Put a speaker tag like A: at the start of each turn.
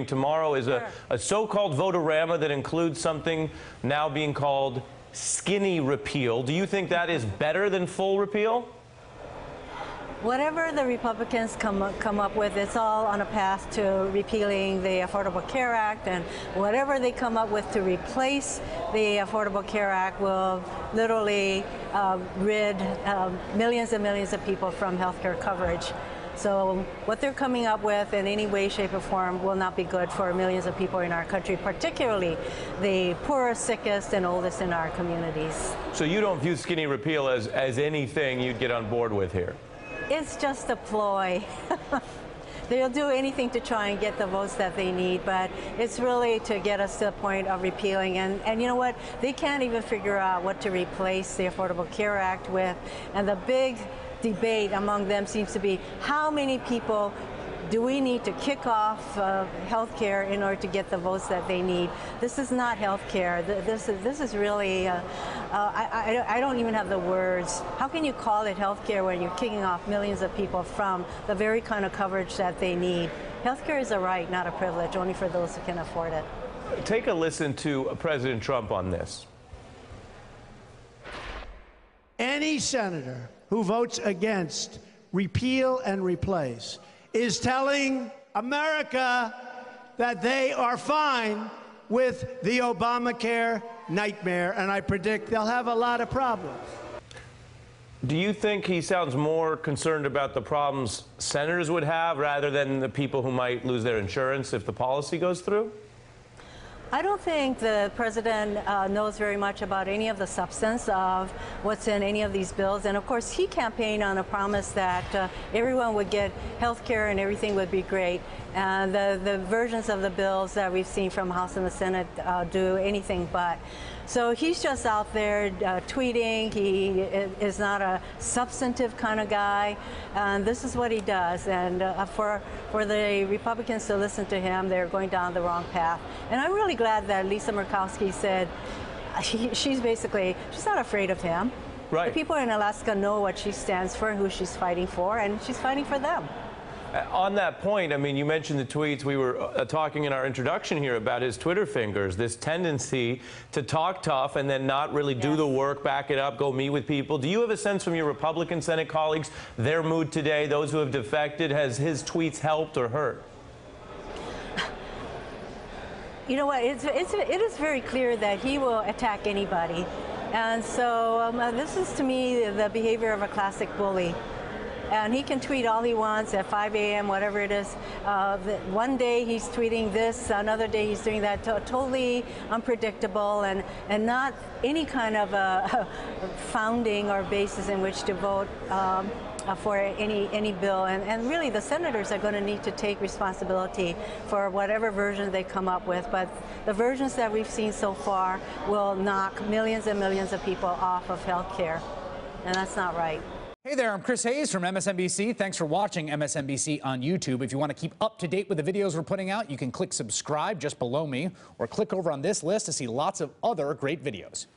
A: Tomorrow is a so-called vote-a-rama that includes something now being called skinny repeal. Do you think that is better than full repeal?
B: Whatever the Republicans come up with, it's all on a path to repealing the Affordable Care Act, and whatever they come up with to replace the Affordable Care Act will literally rid millions and millions of people from health care coverage. So what they're coming up with in any way, shape, or form will not be good for millions of people in our country, particularly the poorest, sickest, and oldest in our communities.
A: So you don't view skinny repeal as anything you'd get on board with here?
B: It's just a ploy. They'll do anything to try and get the votes that they need, but it's really to get us to the point of repealing. And you know what? They can't even figure out what to replace the Affordable Care Act with. And the big debate among them seems to be, how many people do we need to kick off health care in order to get the votes that they need? This is not health care. This is really, I don't even have the words. How can you call it health care when you're kicking off millions of people from the very kind of coverage that they need? Health care is a right, not a privilege, only for those who can afford it.
A: Take a listen to President Trump on this.
C: Any senator who votes against repeal and replace is telling America that they are fine with the Obamacare nightmare, and I predict they'll have a lot of problems.
A: Do you think he sounds more concerned about the problems senators would have rather than the people who might lose their insurance if the policy goes through?
B: I don't think the president knows very much about any of the substance of what's in any of these bills. And of course, he campaigned on a promise that everyone would get health care and everything would be great. And the versions of the bills that we've seen from House and the Senate do anything but. So he's just out there tweeting. He is not a substantive kind of guy. And this is what he does. And for the Republicans to listen to him, they're going down the wrong path. And I'm really glad that Lisa Murkowski said she's not afraid of him.
A: Right.
B: The people in Alaska know what she stands for, who she's fighting for, and she's fighting for them.
A: On that point, I mean, you mentioned the tweets. We were talking in our introduction here about his Twitter fingers, this tendency to talk tough and then not really do the work, back it up, go meet with people. Do you have a sense from your Republican Senate colleagues, their mood today, those who have defected? Has his tweets helped or hurt?
B: You know what? It is very clear that he will attack anybody. And so this is, to me, the behavior of a classic bully. And he can tweet all he wants at 5 a.m., whatever it is. One day he's tweeting this, another day he's doing that. Totally unpredictable and not any kind of a founding or basis in which to vote for any bill. And really, the senators are going to need to take responsibility for whatever version they come up with. But the versions that we've seen so far will knock millions and millions of people off of health care. And that's not right.
D: Hey there, I'm Chris Hayes from MSNBC. Thanks for watching MSNBC on YouTube. If you want to keep up to date with the videos we're putting out, you can click subscribe just below me or click over on this list to see lots of other great videos.